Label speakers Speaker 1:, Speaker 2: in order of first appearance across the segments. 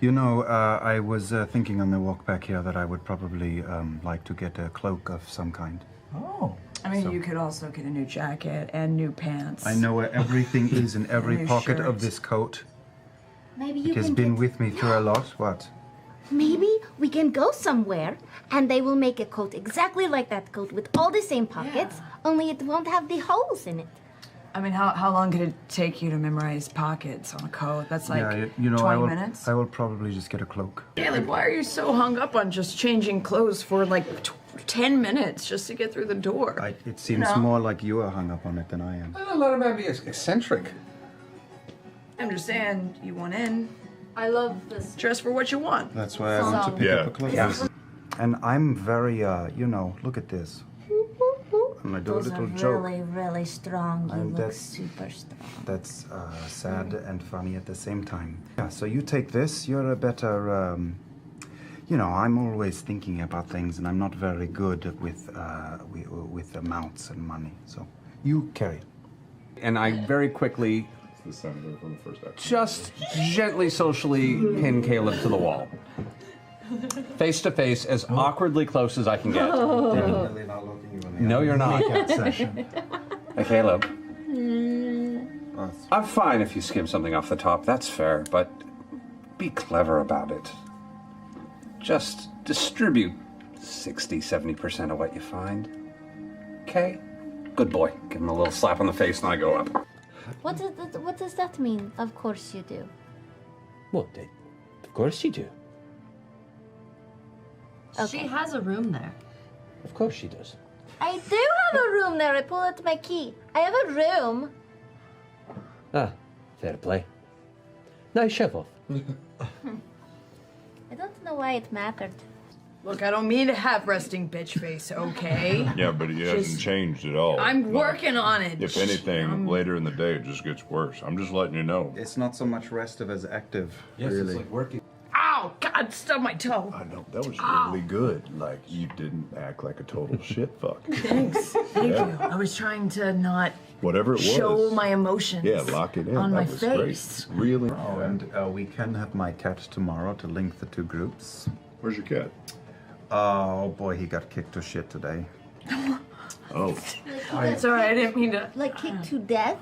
Speaker 1: You know, I was thinking on the walk back here that I would probably like to get a cloak of some kind.
Speaker 2: Oh.
Speaker 3: I mean, you could also get a new jacket and new pants.
Speaker 1: I know where everything is in every pocket of
Speaker 3: shirt.
Speaker 1: this coat.
Speaker 4: Maybe
Speaker 1: It
Speaker 4: you
Speaker 1: has
Speaker 4: can
Speaker 1: been
Speaker 4: get...
Speaker 1: with me through a lot. What?
Speaker 4: Maybe we can go somewhere and they will make a coat exactly like that coat with all the same pockets, only it won't have the holes in it.
Speaker 3: I mean, how long could it take you to memorize pockets on a coat? That's like
Speaker 1: Yeah, you know,
Speaker 3: 20 minutes?
Speaker 1: I will probably just get a cloak.
Speaker 3: Caleb, why are you so hung up on just changing clothes for like 10 minutes just to get through the door?
Speaker 1: It seems more like you are hung up on it than I am.
Speaker 2: A lot of man be eccentric.
Speaker 3: I'm just saying, you want in.
Speaker 5: I love this.
Speaker 3: Dress for what you want.
Speaker 1: That's why I want to pick up a cloak.
Speaker 2: Yeah.
Speaker 1: And I'm very, you know, look at this. And I do
Speaker 4: Those
Speaker 1: a little
Speaker 4: are
Speaker 1: joke.
Speaker 4: really, really strong. You
Speaker 1: And
Speaker 4: look
Speaker 1: that's-
Speaker 4: super strong.
Speaker 1: That's sad and funny at the same time. Yeah, so you take this, you're a better, you know, I'm always thinking about things and I'm not very good with amounts and money. So you carry it.
Speaker 2: And I very quickly,
Speaker 6: The senator from the first episode.
Speaker 2: just gently socially pin Caleb to the wall. Face to face, as awkwardly close as I can get.
Speaker 1: Definitely not looking you in the
Speaker 2: No,
Speaker 1: eye.
Speaker 2: you're not.
Speaker 1: Makeout session.
Speaker 2: Hey, Caleb.
Speaker 1: Us.
Speaker 2: I'm fine if you skim something off the top, that's fair, but be clever about it. Just distribute 60-70% of what you find. Okay? Good boy. Give him a little slap on the face and I go up.
Speaker 4: What does that mean? Of course you do.
Speaker 7: Well, of course you do.
Speaker 5: She has a room there.
Speaker 7: Of course she does.
Speaker 4: I do have a room there. I pulled out my key. I have a room.
Speaker 7: Ah, fair play. Nice shovel.
Speaker 4: I don't know why it mattered.
Speaker 3: Look, I don't mean to have resting bitch face, okay?
Speaker 6: Yeah, but he hasn't
Speaker 3: Just-
Speaker 6: changed at all.
Speaker 3: I'm
Speaker 6: Like,
Speaker 3: working on it.
Speaker 6: If anything, later in the day, it just gets worse. I'm just letting you know.
Speaker 1: It's not so much restive as active, really.
Speaker 2: working.
Speaker 3: Ow! God, stub my toe.
Speaker 6: I know, that was really good. Like, you didn't act like a total shit fuck.
Speaker 3: Thanks. Thank you. I was trying to not
Speaker 6: Whatever it was.
Speaker 3: show my emotions.
Speaker 6: Yeah, lock it in.
Speaker 3: on
Speaker 6: that
Speaker 3: my
Speaker 6: was
Speaker 3: face.
Speaker 6: great. Really?
Speaker 1: Oh, and we can have my cat tomorrow to link the two groups.
Speaker 6: Where's your cat?
Speaker 1: Oh boy, he got kicked to shit today.
Speaker 6: Oh.
Speaker 3: Sorry, I didn't mean to.
Speaker 4: Like kicked to death?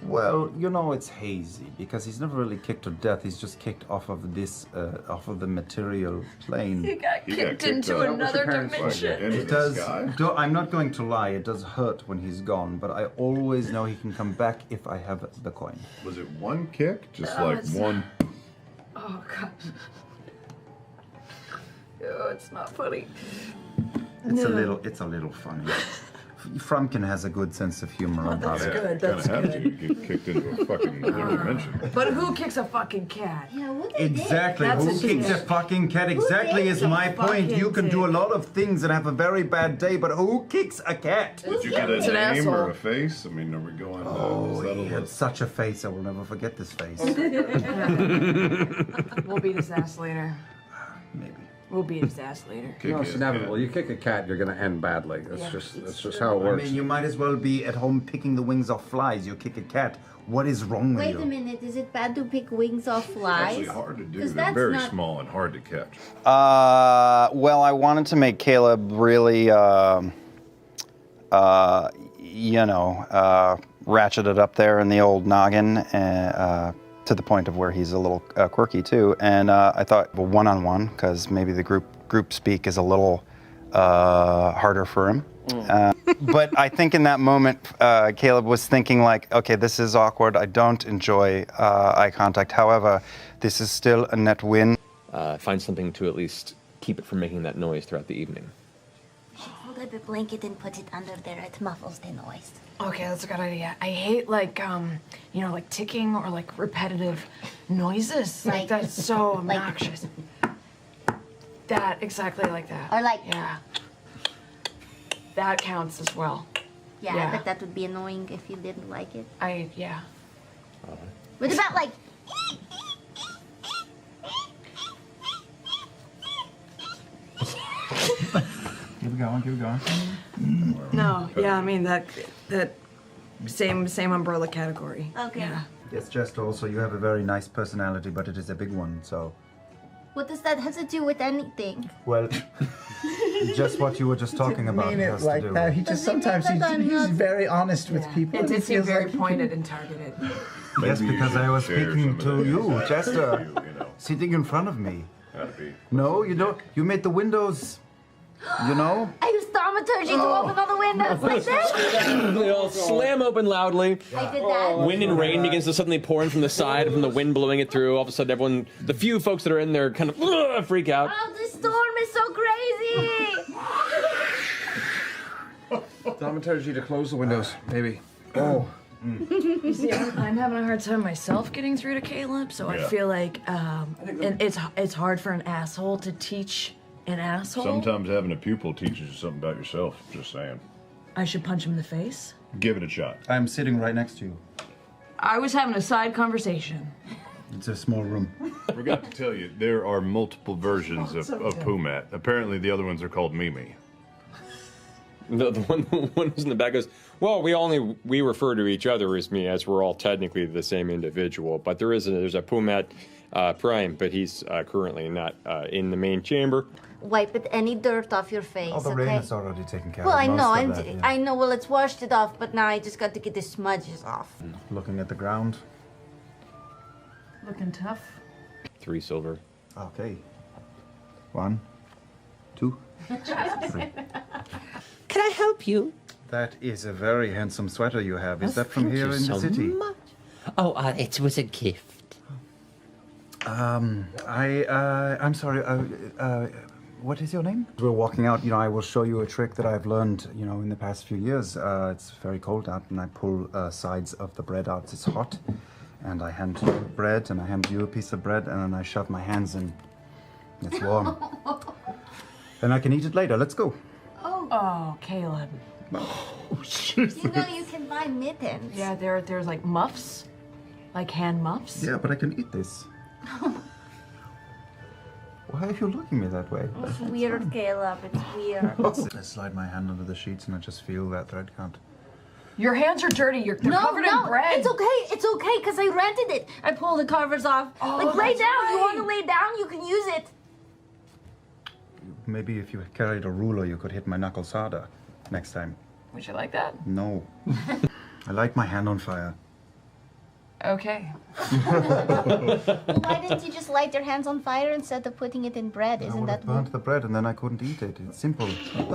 Speaker 1: Well, you know, it's hazy because he's never really kicked to death. He's just kicked off of this, off of the material plane.
Speaker 3: He got
Speaker 6: He got
Speaker 3: kicked
Speaker 6: kicked
Speaker 3: into
Speaker 6: out.
Speaker 3: another
Speaker 6: Like,
Speaker 3: dimension.
Speaker 6: into
Speaker 1: It
Speaker 6: the
Speaker 1: does.
Speaker 6: sky?
Speaker 1: I'm not going to lie. It does hurt when he's gone, but I always know he can come back if I have the coin.
Speaker 6: Was it one kick? Just
Speaker 3: Oh,
Speaker 6: like
Speaker 3: it's-
Speaker 6: one.
Speaker 3: Oh god. Oh, it's not funny.
Speaker 1: It's a little funny. Frumpkin has a good sense of humor about
Speaker 3: That's
Speaker 1: it.
Speaker 3: good.
Speaker 6: Gonna
Speaker 3: That's
Speaker 6: have to
Speaker 3: good.
Speaker 6: get kicked into a fucking other dimension.
Speaker 3: But who kicks a fucking cat?
Speaker 4: Yeah, what they
Speaker 1: Exactly.
Speaker 3: That's
Speaker 1: Who
Speaker 3: a
Speaker 1: kicks a
Speaker 3: dick.
Speaker 1: fucking cat? Exactly is my point. You can do a
Speaker 3: dick.
Speaker 1: lot of things and have a very bad day, but who kicks a cat?
Speaker 6: Did you get
Speaker 3: It's an
Speaker 6: a name or
Speaker 3: asshole.
Speaker 6: a face? I mean, are we going? is
Speaker 1: Oh,
Speaker 6: that
Speaker 1: he
Speaker 6: a
Speaker 1: had
Speaker 6: list?
Speaker 1: such a face. I will never forget this face.
Speaker 3: We'll beat his ass later.
Speaker 1: Maybe.
Speaker 3: We'll beat his ass later.
Speaker 6: Kick
Speaker 2: No, it's
Speaker 6: his
Speaker 2: inevitable.
Speaker 6: cat.
Speaker 2: You kick a cat, you're gonna end badly. That's just how it
Speaker 1: I
Speaker 2: works.
Speaker 1: mean, you might as well be at home picking the wings off flies. You kick a cat. What is wrong with
Speaker 4: Wait
Speaker 1: you?
Speaker 4: a minute, is it bad to pick wings off flies?
Speaker 6: Actually hard to do.
Speaker 4: 'Cause
Speaker 6: They're
Speaker 4: that's
Speaker 6: very
Speaker 4: not-
Speaker 6: small and hard to catch.
Speaker 1: Well, I wanted to make Caleb really, ratchet it up there in the old noggin, to the point of where he's a little quirky too. And I thought, well, one-on-one, because maybe the group speak is a little harder for him. But I think in that moment, Caleb was thinking like, okay, this is awkward. I don't enjoy eye contact. However, this is still a net win.
Speaker 7: Find something to at least keep it from making that noise throughout the evening.
Speaker 4: Hold up a blanket and put it under there. It muffles the noise.
Speaker 3: Okay, that's a good idea. I hate like like ticking or like repetitive noises. Like that's so
Speaker 4: Like-
Speaker 3: obnoxious. That exactly like that.
Speaker 4: Or like-
Speaker 3: yeah. That counts as well.
Speaker 4: Yeah,
Speaker 3: Yeah.
Speaker 4: I bet that would be annoying if you didn't like it.
Speaker 3: Yeah.
Speaker 4: What about like...
Speaker 1: Keep going.
Speaker 3: No, yeah, I mean that same umbrella category.
Speaker 4: Okay.
Speaker 3: Yeah.
Speaker 1: It's just also you have a very nice personality, but it is a big one. So
Speaker 4: What does that have to do with anything?
Speaker 1: Well, just what you were just talking about.
Speaker 8: mean
Speaker 1: has
Speaker 8: it like
Speaker 1: to do.
Speaker 8: that. He just
Speaker 4: Does it mean
Speaker 8: sometimes
Speaker 4: that I'm
Speaker 8: he's
Speaker 4: not-
Speaker 8: very honest with people.
Speaker 3: It
Speaker 8: and
Speaker 3: did seem
Speaker 8: feels
Speaker 3: very
Speaker 8: like he
Speaker 3: pointed and targeted.
Speaker 1: Yes,
Speaker 6: Maybe you
Speaker 1: because I
Speaker 6: should
Speaker 1: was
Speaker 6: share
Speaker 1: speaking
Speaker 6: some of
Speaker 1: to
Speaker 6: that
Speaker 1: you,
Speaker 6: with
Speaker 1: Chester,
Speaker 6: you know,
Speaker 1: sitting in front of me.
Speaker 6: how to be.
Speaker 1: No, you don't. You made the windows. You know?
Speaker 4: I use thaumaturgy to open all the windows like this.
Speaker 7: They all slam open loudly.
Speaker 4: I did that.
Speaker 7: Wind and rain begins to suddenly pour in from the side, from the wind blowing it through. All of a sudden, everyone, the few folks that are in there, kind of freak out.
Speaker 4: Oh, the storm is so crazy.
Speaker 2: Thaumaturgy to close the windows, maybe.
Speaker 1: Oh.
Speaker 3: You see, I'm having a hard time myself getting through to Caleb, so I
Speaker 6: Yeah.
Speaker 3: feel like and it's hard for an asshole to teach an asshole.
Speaker 6: Sometimes having a pupil teaches you something about yourself. Just saying.
Speaker 3: I should punch him in the face.
Speaker 6: Give it a shot.
Speaker 1: I'm sitting right next to you.
Speaker 3: I was having a side conversation.
Speaker 1: It's a small room.
Speaker 6: Forgot to tell you, there are multiple versions of Pumat. Apparently, the other ones are called Mimi.
Speaker 7: The one who's in the back goes, well, we refer to each other as me, as we're all technically the same individual. But there's a Pumat Prime, but he's currently not in the main chamber.
Speaker 4: Wipe it any dirt off your face,
Speaker 1: Oh, the
Speaker 4: okay?
Speaker 1: rain is already taken care
Speaker 4: Well,
Speaker 1: of.
Speaker 4: I know,
Speaker 1: most of that, yeah.
Speaker 4: I know. Well, it's washed it off, but now I just got to get the smudges off.
Speaker 1: Looking at the ground.
Speaker 3: Looking tough.
Speaker 7: 3 silver.
Speaker 1: Okay. 1, 2, 3.
Speaker 8: Can I help you?
Speaker 1: That is a very handsome sweater you have. Is that from here in the city?
Speaker 8: Oh, it was a gift.
Speaker 1: I'm sorry. What is your name? We're walking out. I will show you a trick that I've learned. In the past few years. It's very cold out, and I pull sides of the bread out. It's hot, and I hand you bread, and I hand you a piece of bread, and then I shove my hands in. It's warm. Then I can eat it later. Let's go.
Speaker 3: Oh, Caleb.
Speaker 4: You know you can buy mittens.
Speaker 3: Yeah, there's like muffs, like hand muffs.
Speaker 1: Yeah, but I can eat this. Why are you looking at me that way?
Speaker 4: It's weird, Caleb. It's weird.
Speaker 1: I slide my hand under the sheets and I just feel that thread count.
Speaker 3: Your hands are dirty. They're covered in bread.
Speaker 4: It's okay. It's okay because I rented it. I pull the covers off. Like lay
Speaker 3: that's
Speaker 4: down. You want to
Speaker 3: right.
Speaker 4: lay down? You can use it.
Speaker 1: Maybe if you carried a ruler, you could hit my knuckles harder next time.
Speaker 3: Would you like that?
Speaker 1: No. I like my hand on fire.
Speaker 3: Okay.
Speaker 4: Well, why didn't you just light your hands on fire instead of putting it in bread?
Speaker 1: I
Speaker 4: Isn't
Speaker 1: would
Speaker 4: that
Speaker 1: have burnt the bread and then I couldn't eat it. It's simple.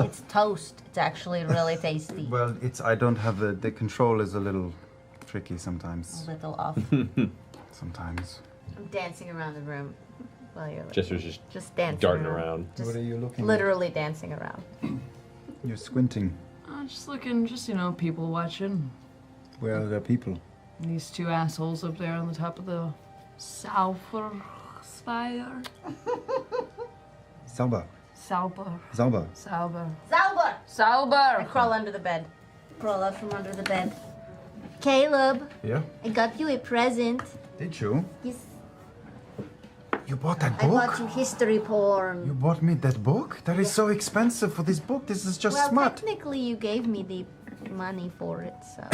Speaker 4: It's toast. It's actually really tasty.
Speaker 1: Well, I don't have the control is a little tricky sometimes.
Speaker 4: A little off.
Speaker 1: Sometimes.
Speaker 4: I'm dancing around the room while you're
Speaker 7: Jester's
Speaker 4: just dancing
Speaker 7: darting around.
Speaker 4: Just
Speaker 1: What are you looking
Speaker 4: literally dancing around.
Speaker 1: at? You're squinting.
Speaker 3: Just looking, people watching.
Speaker 1: Where are the people?
Speaker 3: These two assholes up there on the top of the Sauber spire.
Speaker 1: Sauber.
Speaker 3: Sauber.
Speaker 1: Sauber.
Speaker 3: Sauber.
Speaker 4: Zauber! I
Speaker 3: Sauber!
Speaker 4: crawl under the bed. Crawl out from under the bed. Caleb,
Speaker 1: Yeah?
Speaker 4: I got you a present.
Speaker 1: Did you?
Speaker 4: Yes,
Speaker 1: You bought that
Speaker 4: I
Speaker 1: book?
Speaker 4: bought you history porn.
Speaker 1: You bought me that book? That is so expensive for this book. This is just
Speaker 4: Well,
Speaker 1: smart.
Speaker 4: technically, you gave me the money for it, so.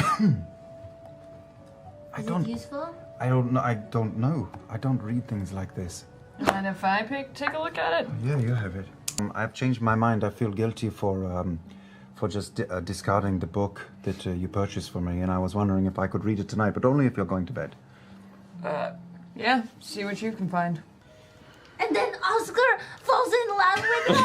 Speaker 1: I
Speaker 4: Is
Speaker 1: don't.
Speaker 4: it useful?
Speaker 1: I don't know. I don't know. I don't read things like this.
Speaker 3: Mind if I take a look at it?
Speaker 1: Yeah, you have it. I've changed my mind. I feel guilty for just discarding the book that you purchased for me, and I was wondering if I could read it tonight, but only if you're going to bed.
Speaker 3: Yeah, see what you can find.
Speaker 4: And then Oscar falls in love with her.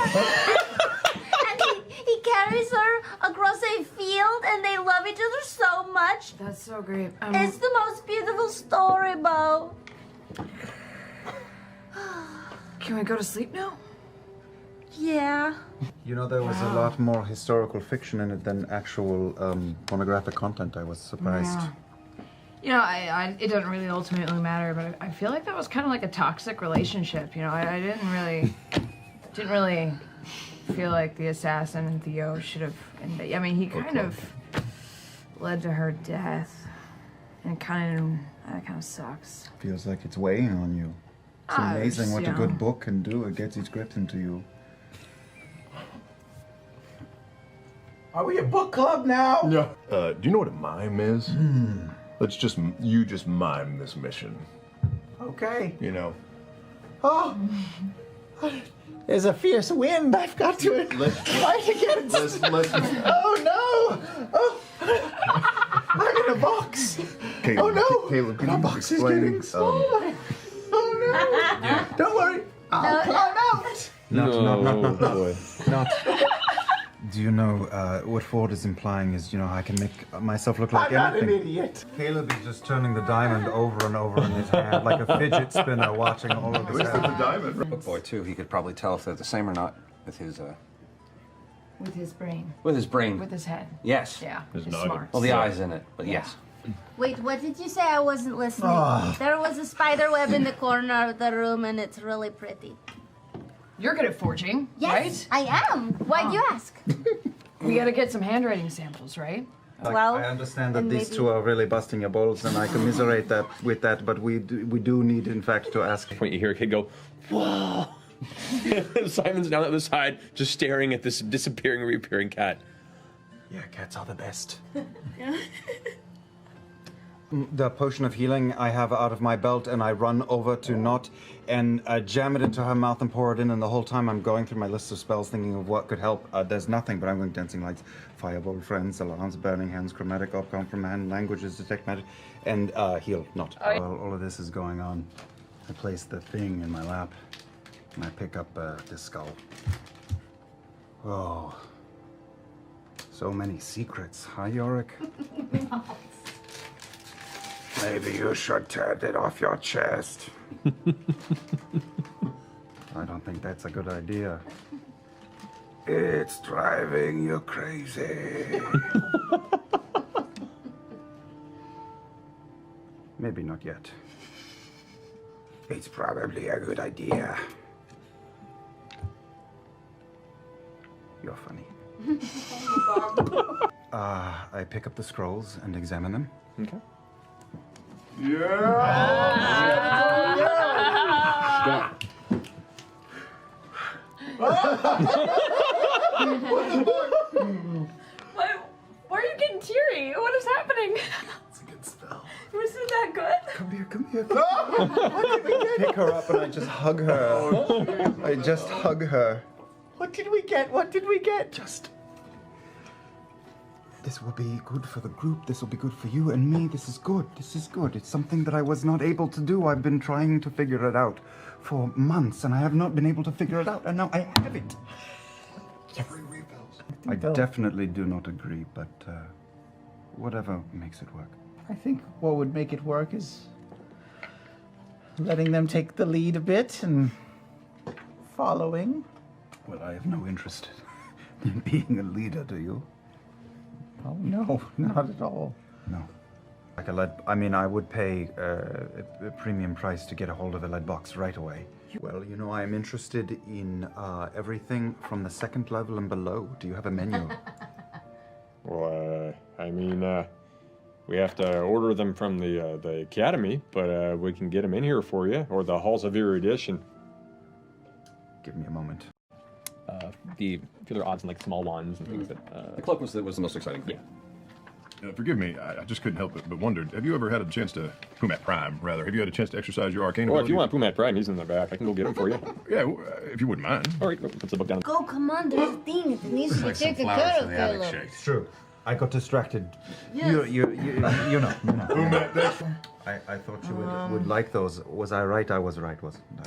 Speaker 4: And he carries her across a field, and they love each other so much.
Speaker 3: That's so great.
Speaker 4: It's the most beautiful story, Bo.
Speaker 3: Can we go to sleep now?
Speaker 4: Yeah.
Speaker 1: You know, there was a lot more historical fiction in it than actual pornographic content. I was surprised.
Speaker 3: Yeah. It doesn't really ultimately matter, but I feel like that was kind of like a toxic relationship. I didn't really feel like the assassin and Theo should have. I mean, he kind of led to her death, and that kind of sucks.
Speaker 1: Feels like it's weighing on you. It's amazing what a good book can do. It gets its grip into you.
Speaker 8: Are we a book club now?
Speaker 6: Yeah. Do you know what a mime is? You just mime this mission.
Speaker 8: Okay. Oh, there's a fierce wind. I've got to fight against. Oh no! Oh, I'm in a box.
Speaker 6: Caleb,
Speaker 8: Oh no!
Speaker 6: Caleb, can
Speaker 8: My
Speaker 6: you
Speaker 8: box is
Speaker 6: explain,
Speaker 8: getting smaller. Oh no! Don't worry. I'll climb out.
Speaker 1: Not. Do you know what Ford is implying is, I can make myself look like
Speaker 8: I'm not an
Speaker 1: anything.
Speaker 8: idiot.
Speaker 1: Caleb is just turning the diamond over and over in his hand like a fidget spinner watching all of
Speaker 6: At
Speaker 1: this
Speaker 6: least it's a
Speaker 1: happen.
Speaker 6: diamond.
Speaker 2: Book boy too. He could probably tell if they're the same or not with his
Speaker 3: With his brain.
Speaker 2: with his brain.
Speaker 3: With his head.
Speaker 2: Yes.
Speaker 3: Yeah.
Speaker 6: His
Speaker 3: He's
Speaker 6: noggin.
Speaker 3: smart.
Speaker 2: Well, the eyes in it, but yes.
Speaker 4: Wait, what did you say? I wasn't listening. There was a spider web in the corner of the room, and it's really pretty.
Speaker 3: You're good at forging,
Speaker 4: Yes,
Speaker 3: right?
Speaker 4: I am. Why'd you ask?
Speaker 3: We gotta get some handwriting samples, right?
Speaker 4: Well,
Speaker 1: I understand that
Speaker 4: and
Speaker 1: these
Speaker 4: maybe-
Speaker 1: two are really busting your balls, and I commiserate with that, but we do need, in fact, to ask.
Speaker 7: When you hear a kid go, whoa! Simon's down at the side, just staring at this disappearing, reappearing cat.
Speaker 1: Yeah, cats are the best. The potion of healing I have out of my belt, and I run over to Not and jam it into her mouth and pour it in, and the whole time I'm going through my list of spells thinking of what could help. There's nothing, but I'm going dancing lights, fireball, friends, alarms, burning hands, chromatic, op, comprehend, languages, detect magic, and heal. Not. While all of this is going on, I place the thing in my lap, and I pick up the skull. Oh. So many secrets, huh, Yorick? Maybe you should turn it off your chest. I don't think that's a good idea. It's driving you crazy. Maybe not yet. It's probably a good idea. You're funny. I pick up the scrolls and examine them.
Speaker 7: Okay.
Speaker 3: Why are you getting teary? What is happening?
Speaker 1: It's a good spell.
Speaker 3: Was it that good?
Speaker 1: Come here. Pick her up and I just hug her. I just hug her.
Speaker 8: What did we get? What did we get?
Speaker 1: Just. This will be good for the group. This will be good for you and me. This is good. This is good. It's something that I was not able to do. I've been trying to figure it out for months, and I have not been able to figure it out, and now I have it. I definitely do not agree, but whatever makes it work.
Speaker 8: I think what would make it work is letting them take the lead a bit and following.
Speaker 1: Well, I have no interest in being a leader, do you?
Speaker 8: Oh, no, not at all.
Speaker 1: No. Like a lead, I would pay a premium price to get a hold of a lead box right away. Well, I am interested in everything from the second level and below. Do you have a menu?
Speaker 7: Well, we have to order them from the academy, but we can get them in here for you, or the halls of erudition.
Speaker 1: Give me a moment.
Speaker 9: The other odds and like small ones and things that.
Speaker 2: The cloak was the most exciting thing.
Speaker 6: Forgive me, I just couldn't help it, but wondered, have you ever had a chance to, Pumat Prime, rather, have you had a chance to exercise your arcane
Speaker 7: Well, if you
Speaker 6: abilities?
Speaker 7: want Pumat Pride, he's in the back. I can go get him for you.
Speaker 6: Yeah, if you wouldn't mind.
Speaker 7: All right, puts the book down.
Speaker 4: Go, come on, there's a thing that needs to be taken care of, Caleb.
Speaker 1: It's true. I got distracted. You know.
Speaker 6: Pumat,
Speaker 1: I thought you would like those. Was I right? I was right, wasn't I?